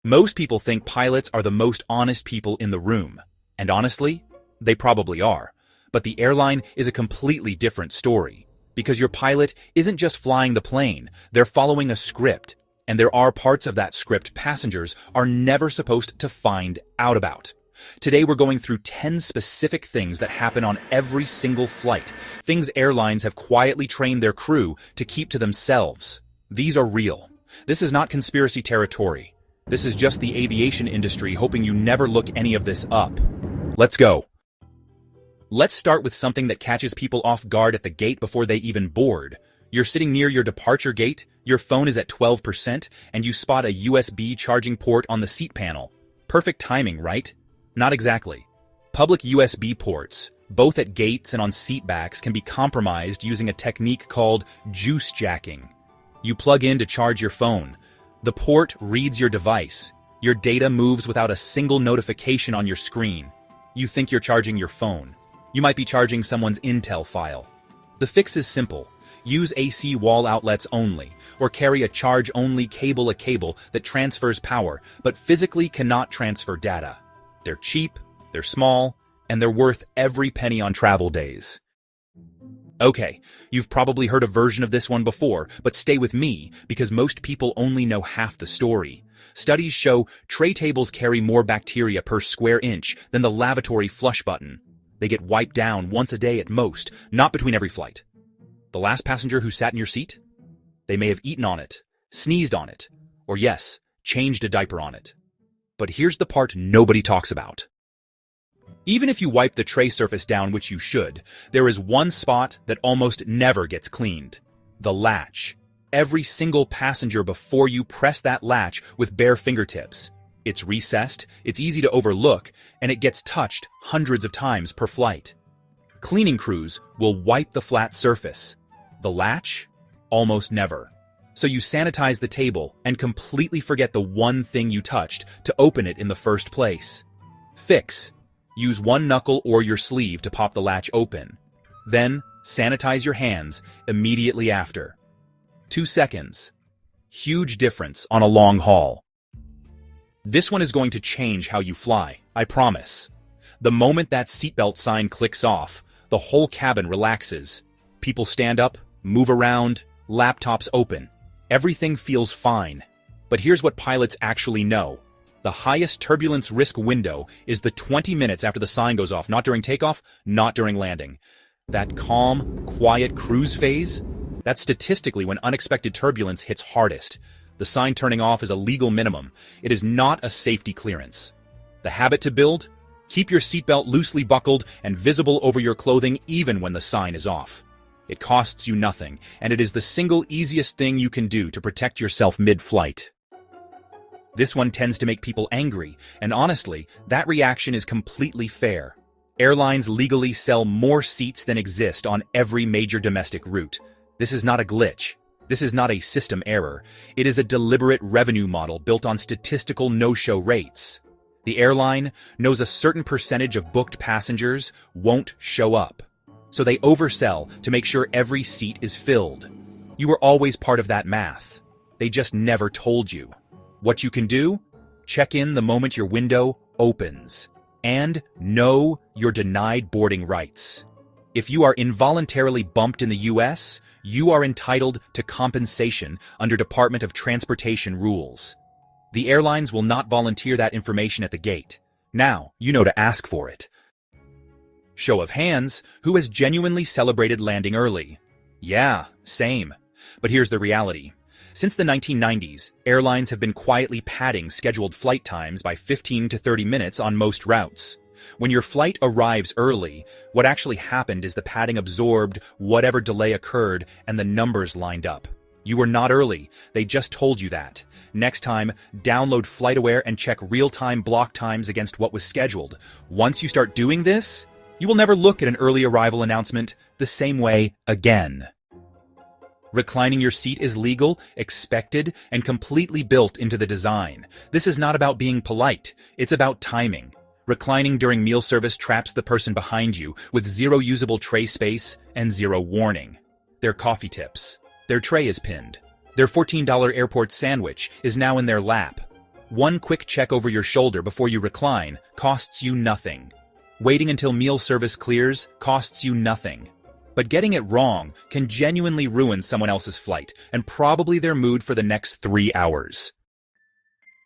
Most people think pilots are the most honest people in the room. And honestly, they probably are. But the airline is a completely different story. Because your pilot isn't just flying the plane, they're following a script. And there are parts of that script passengers are never supposed to find out about. Today we're going through 10 specific things that happen on every single flight. Things airlines have quietly trained their crew to keep to themselves. These are real. This is not conspiracy territory. This is just the aviation industry hoping you never look any of this up. Let's go. Let's start with something that catches people off guard at the gate before they even board. You're sitting near your departure gate, your phone is at 12%, and you spot a USB charging port on the seat panel. Perfect timing, right? Not exactly. Public USB ports, both at gates and on seat backs, can be compromised using a technique called juice jacking. You plug in to charge your phone. The port reads your device. Your data moves without a single notification on your screen. You think you're charging your phone. You might be charging someone's Intel file. The fix is simple. Use AC wall outlets only, or carry a charge-only cable that transfers power, but physically cannot transfer data. They're cheap, they're small, and they're worth every penny on travel days. Okay, you've probably heard a version of this one before, but stay with me, because most people only know half the story. Studies show tray tables carry more bacteria per square inch than the lavatory flush button. They get wiped down once a day at most, not between every flight. The last passenger who sat in your seat? They may have eaten on it, sneezed on it, or yes, changed a diaper on it. But here's the part nobody talks about. Even if you wipe the tray surface down, which you should, there is one spot that almost never gets cleaned. The latch. Every single passenger before you press that latch with bare fingertips. It's recessed, it's easy to overlook, and it gets touched hundreds of times per flight. Cleaning crews will wipe the flat surface. The latch? Almost never. So you sanitize the table and completely forget the one thing you touched to open it in the first place. Fix. Use one knuckle or your sleeve to pop the latch open. Then, sanitize your hands immediately after. 2 seconds. Huge difference on a long haul. This one is going to change how you fly, I promise. The moment that seatbelt sign clicks off, the whole cabin relaxes. People stand up, move around, laptops open. Everything feels fine. But here's what pilots actually know. The highest turbulence risk window is the 20 minutes after the sign goes off, not during takeoff, not during landing. That calm, quiet cruise phase, that's statistically when unexpected turbulence hits hardest. The sign turning off is a legal minimum. It is not a safety clearance. The habit to build? Keep your seatbelt loosely buckled and visible over your clothing even when the sign is off. It costs you nothing, and it is the single easiest thing you can do to protect yourself mid-flight. This one tends to make people angry, and honestly, that reaction is completely fair. Airlines legally sell more seats than exist on every major domestic route. This is not a glitch. This is not a system error. It is a deliberate revenue model built on statistical no-show rates. The airline knows a certain percentage of booked passengers won't show up. So they oversell to make sure every seat is filled. You were always part of that math. They just never told you. What you can do? Check in the moment your window opens. And know you're denied boarding rights. If you are involuntarily bumped in the US, you are entitled to compensation under Department of Transportation rules. The airlines will not volunteer that information at the gate. Now, you know to ask for it. Show of hands, who has genuinely celebrated landing early? Yeah, same. But here's the reality. Since the 1990s, airlines have been quietly padding scheduled flight times by 15 to 30 minutes on most routes. When your flight arrives early, what actually happened is the padding absorbed whatever delay occurred and the numbers lined up. You were not early, they just told you that. Next time, download FlightAware and check real-time block times against what was scheduled. Once you start doing this, you will never look at an early arrival announcement the same way again. Reclining your seat is legal, expected, and completely built into the design. This is not about being polite, it's about timing. Reclining during meal service traps the person behind you with zero usable tray space and zero warning. Their coffee tips. Their tray is pinned. Their $14 airport sandwich is now in their lap. One quick check over your shoulder before you recline costs you nothing. Waiting until meal service clears costs you nothing. But getting it wrong can genuinely ruin someone else's flight and probably their mood for the next 3 hours.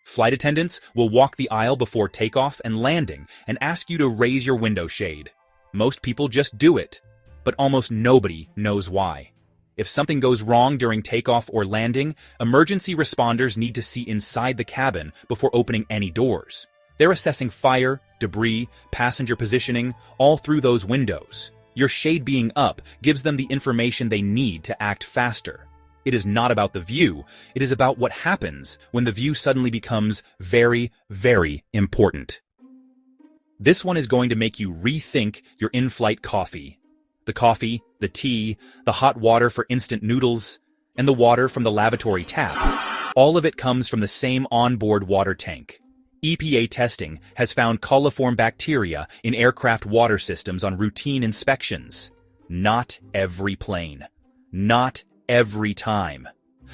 Flight attendants will walk the aisle before takeoff and landing and ask you to raise your window shade. Most people just do it, but almost nobody knows why. If something goes wrong during takeoff or landing, emergency responders need to see inside the cabin before opening any doors. They're assessing fire, debris, passenger positioning, all through those windows. Your shade being up gives them the information they need to act faster. It is not about the view, it is about what happens when the view suddenly becomes very, very important. This one is going to make you rethink your in-flight coffee. The coffee, the tea, the hot water for instant noodles, and the water from the lavatory tap. All of it comes from the same onboard water tank. EPA testing has found coliform bacteria in aircraft water systems on routine inspections. Not every plane. Not every time.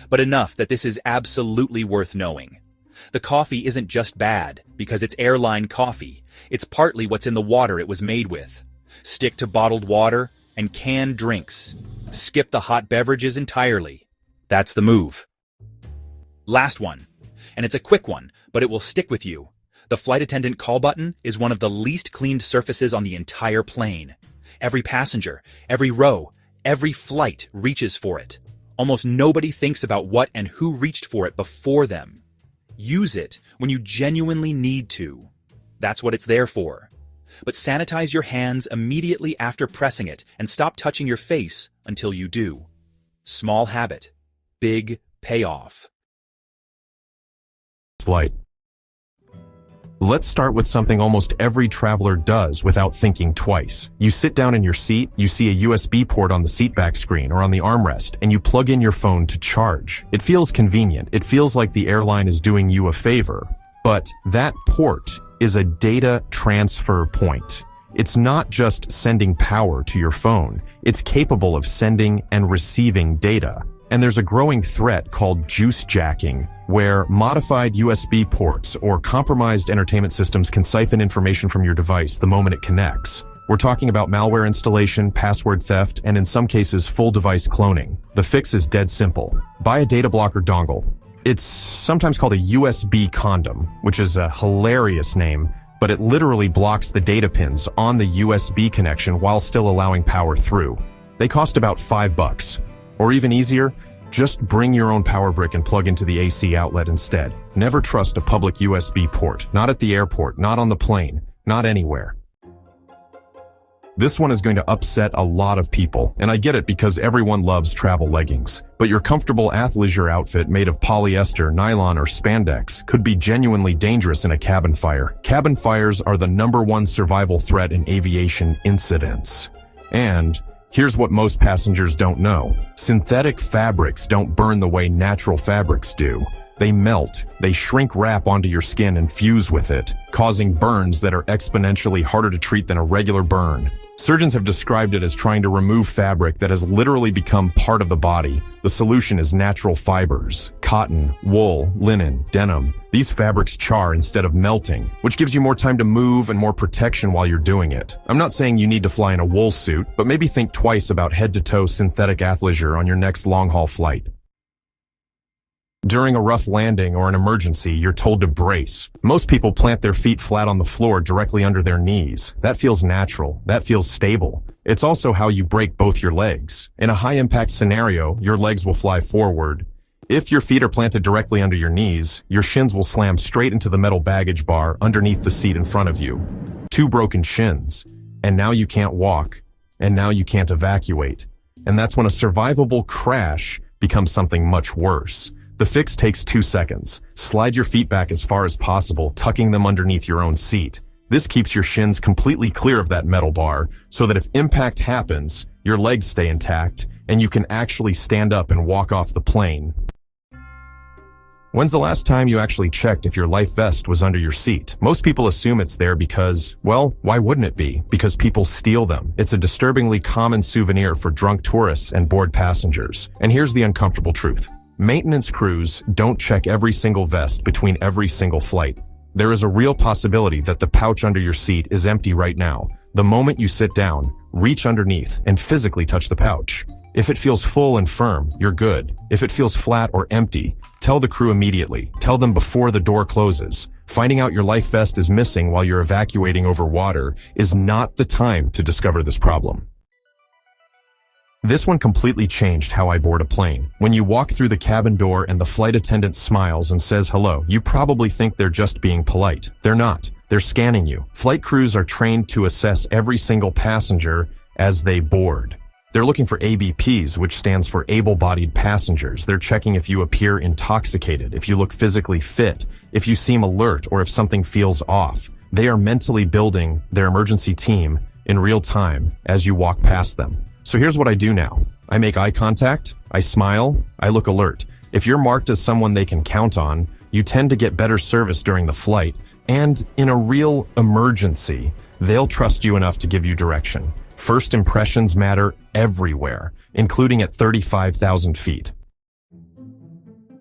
But enough that this is absolutely worth knowing. The coffee isn't just bad because it's airline coffee. It's partly what's in the water it was made with. Stick to bottled water and canned drinks. Skip the hot beverages entirely. That's the move. Last one. And it's a quick one, but it will stick with you. The flight attendant call button is one of the least cleaned surfaces on the entire plane. Every passenger, every row, every flight reaches for it. Almost nobody thinks about what and who reached for it before them. Use it when you genuinely need to. That's what it's there for. But sanitize your hands immediately after pressing it and stop touching your face until you do. Small habit, big payoff. Flight. Let's start with something almost every traveler does without thinking twice. You sit down in your seat, you see a USB port on the seatback screen or on the armrest, and you plug in your phone to charge. It feels convenient. It feels like the airline is doing you a favor. But that port is a data transfer point. It's not just sending power to your phone. It's capable of sending and receiving data. And there's a growing threat called juice jacking, where modified USB ports or compromised entertainment systems can siphon information from your device the moment it connects. We're talking about malware installation, password theft, and in some cases, full device cloning. The fix is dead simple. Buy a data blocker dongle. It's sometimes called a USB condom, which is a hilarious name, but it literally blocks the data pins on the USB connection while still allowing power through. They cost about $5. Or even easier, just bring your own power brick and plug into the AC outlet instead. Never trust a public USB port. Not at the airport, not on the plane, not anywhere. This one is going to upset a lot of people, and I get it because everyone loves travel leggings. But your comfortable athleisure outfit made of polyester, nylon, or spandex could be genuinely dangerous in a cabin fire. Cabin fires are the #1 survival threat in aviation incidents. And here's what most passengers don't know. Synthetic fabrics don't burn the way natural fabrics do. They melt, they shrink wrap onto your skin and fuse with it, causing burns that are exponentially harder to treat than a regular burn. Surgeons have described it as trying to remove fabric that has literally become part of the body. The solution is natural fibers: cotton, wool, linen, denim. These fabrics char instead of melting, which gives you more time to move and more protection while you're doing it. I'm not saying you need to fly in a wool suit, but maybe think twice about head-to-toe synthetic athleisure on your next long-haul flight. During a rough landing or an emergency, you're told to brace. Most people plant their feet flat on the floor directly under their knees. That feels natural. That feels stable. It's also how you break both your legs. In a high-impact scenario, your legs will fly forward. If your feet are planted directly under your knees, your shins will slam straight into the metal baggage bar underneath the seat in front of you. 2 broken shins. And now you can't walk. And now you can't evacuate. And that's when a survivable crash becomes something much worse. The fix takes 2 seconds. Slide your feet back as far as possible, tucking them underneath your own seat. This keeps your shins completely clear of that metal bar, so that if impact happens, your legs stay intact, and you can actually stand up and walk off the plane. When's the last time you actually checked if your life vest was under your seat? Most people assume it's there because, well, why wouldn't it be? Because people steal them. It's a disturbingly common souvenir for drunk tourists and bored passengers. And here's the uncomfortable truth. Maintenance crews don't check every single vest between every single flight. There is a real possibility that the pouch under your seat is empty right now. The moment you sit down, reach underneath and physically touch the pouch. If it feels full and firm, you're good. If it feels flat or empty, tell the crew immediately. Tell them before the door closes. Finding out your life vest is missing while you're evacuating over water is not the time to discover this problem. This one completely changed how I board a plane. When you walk through the cabin door and the flight attendant smiles and says hello, you probably think they're just being polite. They're not. They're scanning you. Flight crews are trained to assess every single passenger as they board. They're looking for ABPs, which stands for able-bodied passengers. They're checking if you appear intoxicated, if you look physically fit, if you seem alert, or if something feels off. They are mentally building their emergency team in real time as you walk past them. So here's what I do now. I make eye contact, I smile, I look alert. If you're marked as someone they can count on, you tend to get better service during the flight, and in a real emergency, they'll trust you enough to give you direction. First impressions matter everywhere, including at 35,000 feet.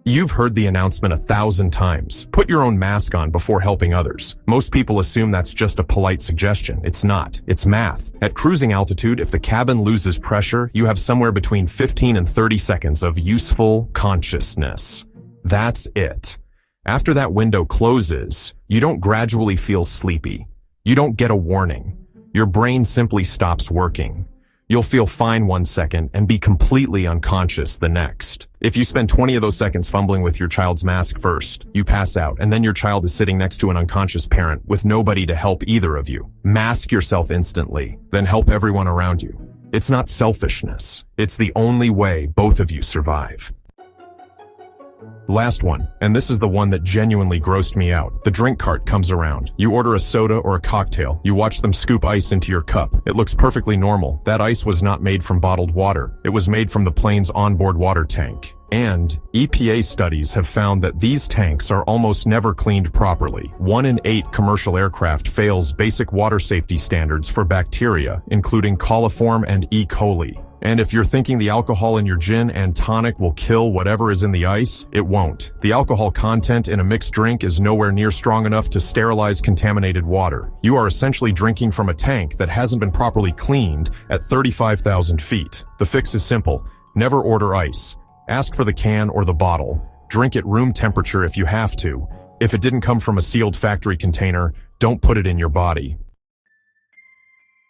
You've heard the announcement 1,000 times. Put your own mask on before helping others. Most people assume that's just a polite suggestion. It's not. It's math. At cruising altitude, if the cabin loses pressure, you have somewhere between 15 and 30 seconds of useful consciousness. That's it. After that window closes, you don't gradually feel sleepy. You don't get a warning. Your brain simply stops working. You'll feel fine 1 second and be completely unconscious the next. If you spend 20 of those seconds fumbling with your child's mask first, you pass out, and then your child is sitting next to an unconscious parent with nobody to help either of you. Mask yourself instantly, then help everyone around you. It's not selfishness. It's the only way both of you survive. Last one, and this is the one that genuinely grossed me out. The drink cart comes around. You order a soda or a cocktail. You watch them scoop ice into your cup. It looks perfectly normal. That ice was not made from bottled water. It was made from the plane's onboard water tank. And EPA studies have found that these tanks are almost never cleaned properly. 1 in 8 commercial aircraft fails basic water safety standards for bacteria, including coliform and E. coli. And if you're thinking the alcohol in your gin and tonic will kill whatever is in the ice, it won't. The alcohol content in a mixed drink is nowhere near strong enough to sterilize contaminated water. You are essentially drinking from a tank that hasn't been properly cleaned at 35,000 feet. The fix is simple. Never order ice. Ask for the can or the bottle. Drink at room temperature if you have to. If it didn't come from a sealed factory container, don't put it in your body.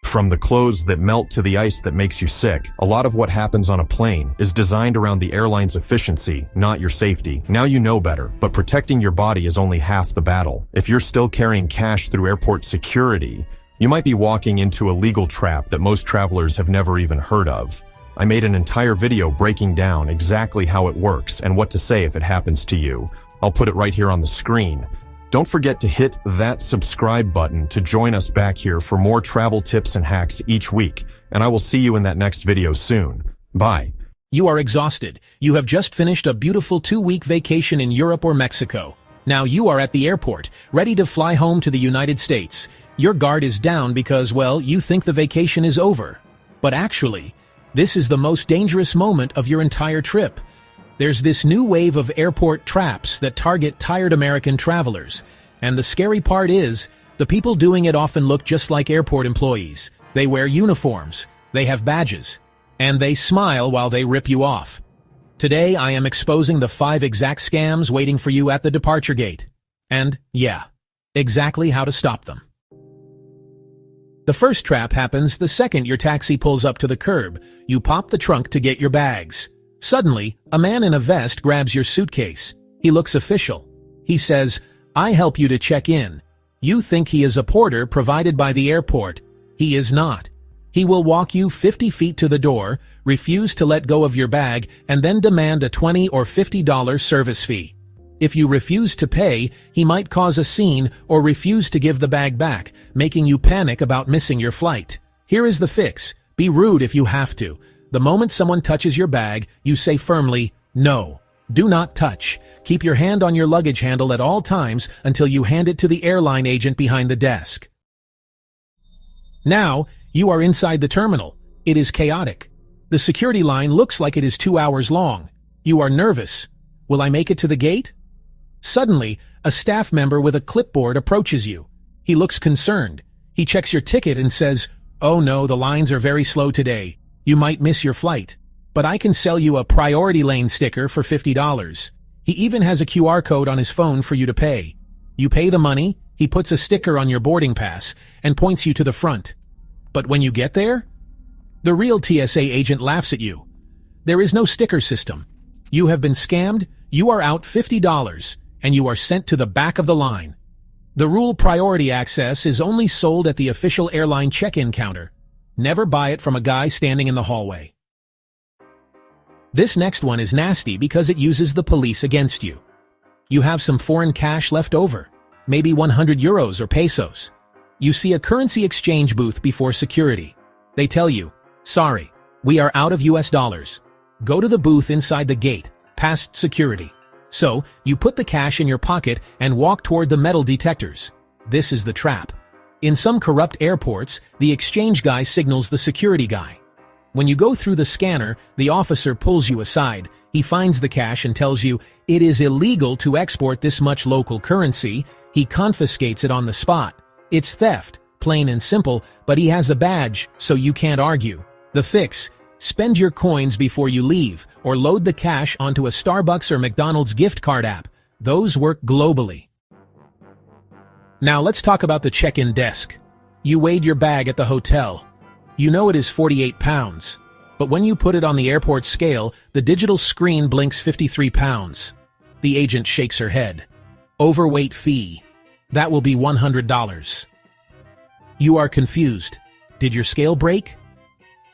From the clothes that melt to the ice that makes you sick, a lot of what happens on a plane is designed around the airline's efficiency, not your safety. Now you know better, but protecting your body is only half the battle. If you're still carrying cash through airport security, you might be walking into a legal trap that most travelers have never even heard of. I made an entire video breaking down exactly how it works and what to say if it happens to you. I'll put it right here on the screen. Don't forget to hit that subscribe button to join us back here for more travel tips and hacks each week, and I will see you in that next video soon. Bye. You are exhausted. You have just finished a beautiful 2-week vacation in Europe or Mexico. Now you are at the airport, ready to fly home to the United States. Your guard is down because, well, you think the vacation is over. But actually, this is the most dangerous moment of your entire trip. There's this new wave of airport traps that target tired American travelers. And the scary part is, the people doing it often look just like airport employees. They wear uniforms, they have badges, and they smile while they rip you off. Today I am exposing the 5 exact scams waiting for you at the departure gate. And, yeah, exactly how to stop them. The first trap happens the second your taxi pulls up to the curb. You pop the trunk to get your bags. Suddenly, a man in a vest grabs your suitcase. He looks official. He says, "I help you to check in." You think he is a porter provided by the airport. He is not. He will walk you 50 feet to the door, refuse to let go of your bag, and then demand a $20 or $50 service fee. If you refuse to pay, he might cause a scene or refuse to give the bag back, making you panic about missing your flight. Here is the fix. Be rude if you have to. The moment someone touches your bag, you say firmly, "No. Do not touch." Keep your hand on your luggage handle at all times until you hand it to the airline agent behind the desk. Now, you are inside the terminal. It is chaotic. The security line looks like it is 2 hours long. You are nervous. Will I make it to the gate? Suddenly, a staff member with a clipboard approaches you. He looks concerned. He checks your ticket and says, "Oh no, the lines are very slow today. You might miss your flight. But I can sell you a priority lane sticker for $50. He even has a QR code on his phone for you to pay. You pay the money, he puts a sticker on your boarding pass, and points you to the front. But when you get there, the real TSA agent laughs at you. There is no sticker system. You have been scammed, you are out $50, and you are sent to the back of the line. The rule priority access is only sold at the official airline check-in counter. Never buy it from a guy standing in the hallway. This next one is nasty because it uses the police against you. You have some foreign cash left over, maybe 100 euros or pesos. You see a currency exchange booth before security. They tell you, "Sorry, we are out of US dollars. Go to the booth inside the gate, past security." So, you put the cash in your pocket and walk toward the metal detectors. This is the trap. In some corrupt airports, the exchange guy signals the security guy. When you go through the scanner, the officer pulls you aside. He finds the cash and tells you, it is illegal to export this much local currency. He confiscates it on the spot. It's theft, plain and simple, but he has a badge, so you can't argue. The fix: spend your coins before you leave, or load the cash onto a Starbucks or McDonald's gift card app. Those work globally. Now let's talk about the check-in desk. You weighed your bag at the hotel. You know it is 48 pounds. But when you put it on the airport scale, the digital screen blinks 53 pounds. The agent shakes her head. Overweight fee. That will be $100. You are confused. Did your scale break?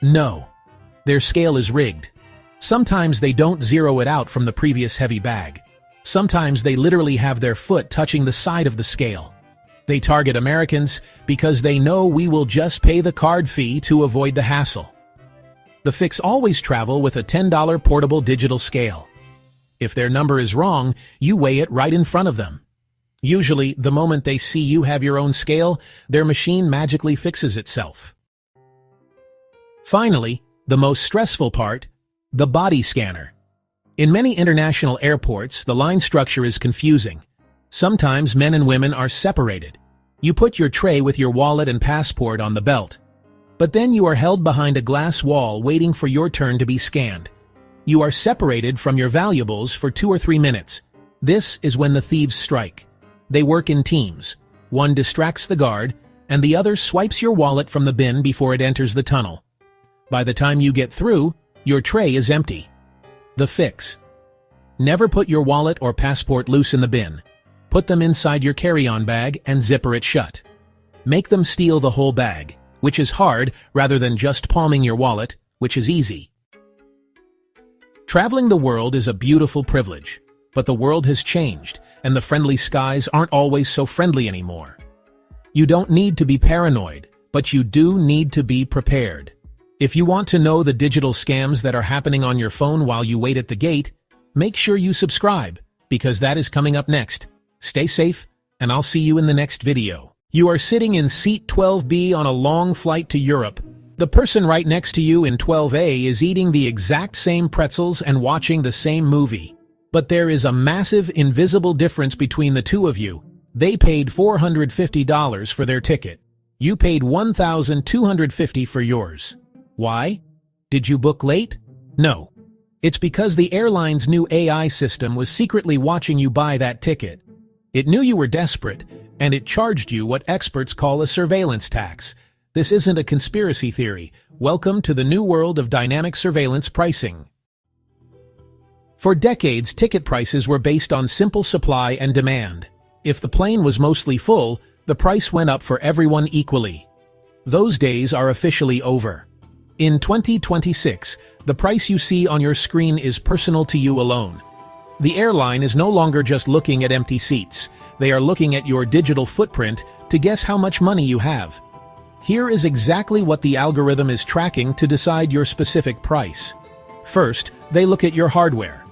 No. Their scale is rigged. Sometimes they don't zero it out from the previous heavy bag. Sometimes they literally have their foot touching the side of the scale. They target Americans because they know we will just pay the card fee to avoid the hassle. The fix: always travel with a $10 portable digital scale. If their number is wrong, you weigh it right in front of them. Usually, the moment they see you have your own scale, their machine magically fixes itself. Finally, the most stressful part: the body scanner. In many international airports, the line structure is confusing. Sometimes men and women are separated. You put your tray with your wallet and passport on the belt. But then you are held behind a glass wall waiting for your turn to be scanned. You are separated from your valuables for 2 or 3 minutes. This is when the thieves strike. They work in teams. One distracts the guard, and the other swipes your wallet from the bin before it enters the tunnel. By the time you get through, your tray is empty. The fix: never put your wallet or passport loose in the bin. Put them inside your carry-on bag and zipper it shut. Make them steal the whole bag, which is hard, rather than just palming your wallet, which is easy. Traveling the world is a beautiful privilege, but the world has changed, and the friendly skies aren't always so friendly anymore. You don't need to be paranoid, but you do need to be prepared. If you want to know the digital scams that are happening on your phone while you wait at the gate, make sure you subscribe, because that is coming up next. Stay safe, and I'll see you in the next video. You are sitting in seat 12B on a long flight to Europe. The person right next to you in 12A is eating the exact same pretzels and watching the same movie. But there is a massive invisible difference between the two of you. They paid $450 for their ticket. You paid $1,250 for yours. Why? Did you book late? No. It's because the airline's new AI system was secretly watching you buy that ticket. It knew you were desperate, and it charged you what experts call a surveillance tax. This isn't a conspiracy theory. Welcome to the new world of dynamic surveillance pricing. For decades, ticket prices were based on simple supply and demand. If the plane was mostly full, the price went up for everyone equally. Those days are officially over. In 2026, the price you see on your screen is personal to you alone. The airline is no longer just looking at empty seats. They are looking at your digital footprint to guess how much money you have. Here is exactly what the algorithm is tracking to decide your specific price. First, they look at your hardware.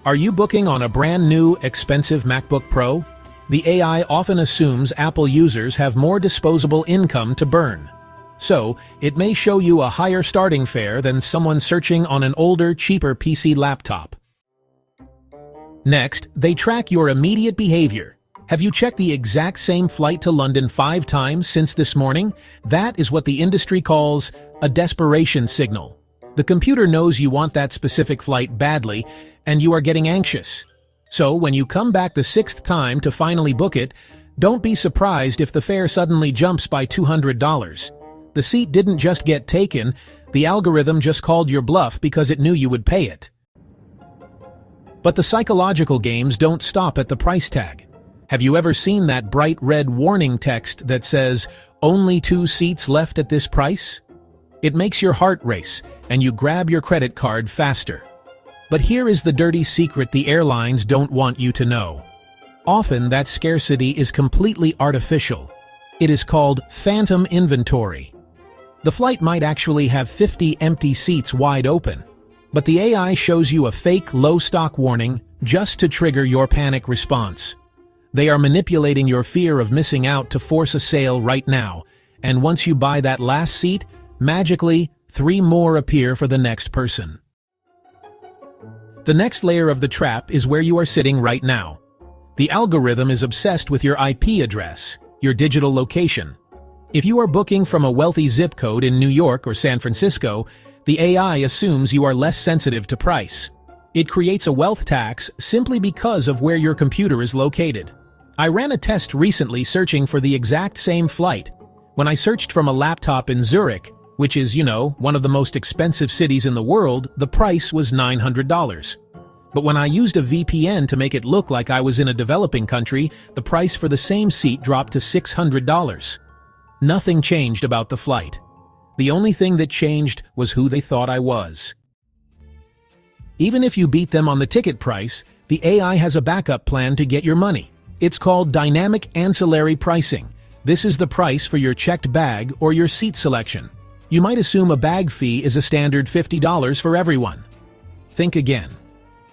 Are you booking on a brand new, expensive MacBook Pro? The AI often assumes Apple users have more disposable income to burn. So, it may show you a higher starting fare than someone searching on an older, cheaper PC laptop. Next, they track your immediate behavior. Have you checked the exact same flight to London 5 times since this morning? That is what the industry calls a desperation signal. The computer knows you want that specific flight badly, and you are getting anxious. So when you come back the 6th time to finally book it, don't be surprised if the fare suddenly jumps by $200. The seat didn't just get taken, the algorithm just called your bluff because it knew you would pay it. But the psychological games don't stop at the price tag. Have you ever seen that bright red warning text that says, "Only 2 seats left at this price"? It makes your heart race, and you grab your credit card faster. But here is the dirty secret the airlines don't want you to know. Often that scarcity is completely artificial. It is called phantom inventory. The flight might actually have 50 empty seats wide open, but the AI shows you a fake low stock warning just to trigger your panic response. They are manipulating your fear of missing out to force a sale right now, and once you buy that last seat, magically, 3 more appear for the next person. The next layer of the trap is where you are sitting right now. The algorithm is obsessed with your IP address, your digital location. If you are booking from a wealthy zip code in New York or San Francisco, the AI assumes you are less sensitive to price. It creates a wealth tax simply because of where your computer is located. I ran a test recently searching for the exact same flight. When I searched from a laptop in Zurich, which is, one of the most expensive cities in the world, the price was $900. But when I used a VPN to make it look like I was in a developing country, the price for the same seat dropped to $600. Nothing changed about the flight. The only thing that changed was who they thought I was. Even if you beat them on the ticket price, the AI has a backup plan to get your money. It's called dynamic ancillary pricing. This is the price for your checked bag or your seat selection. You might assume a bag fee is a standard $50 for everyone. Think again.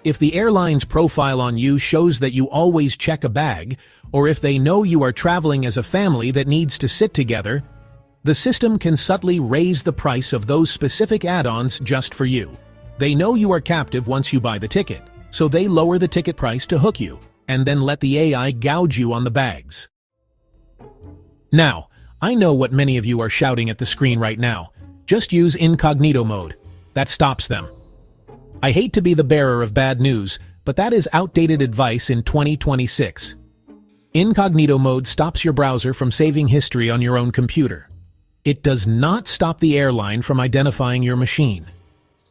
If the airline's profile on you shows that you always check a bag, or if they know you are traveling as a family that needs to sit together, the system can subtly raise the price of those specific add-ons just for you. They know you are captive once you buy the ticket, so they lower the ticket price to hook you, and then let the AI gouge you on the bags. Now, I know what many of you are shouting at the screen right now. Just use incognito mode. That stops them. I hate to be the bearer of bad news, but that is outdated advice in 2026. Incognito mode stops your browser from saving history on your own computer. It does not stop the airline from identifying your machine.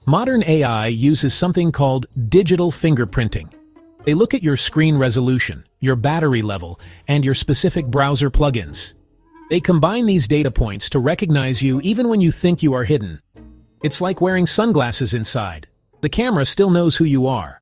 Modern AI uses something called digital fingerprinting. They look at your screen resolution, your battery level, and your specific browser plugins. They combine these data points to recognize you even when you think you are hidden. It's like wearing sunglasses inside. The camera still knows who you are,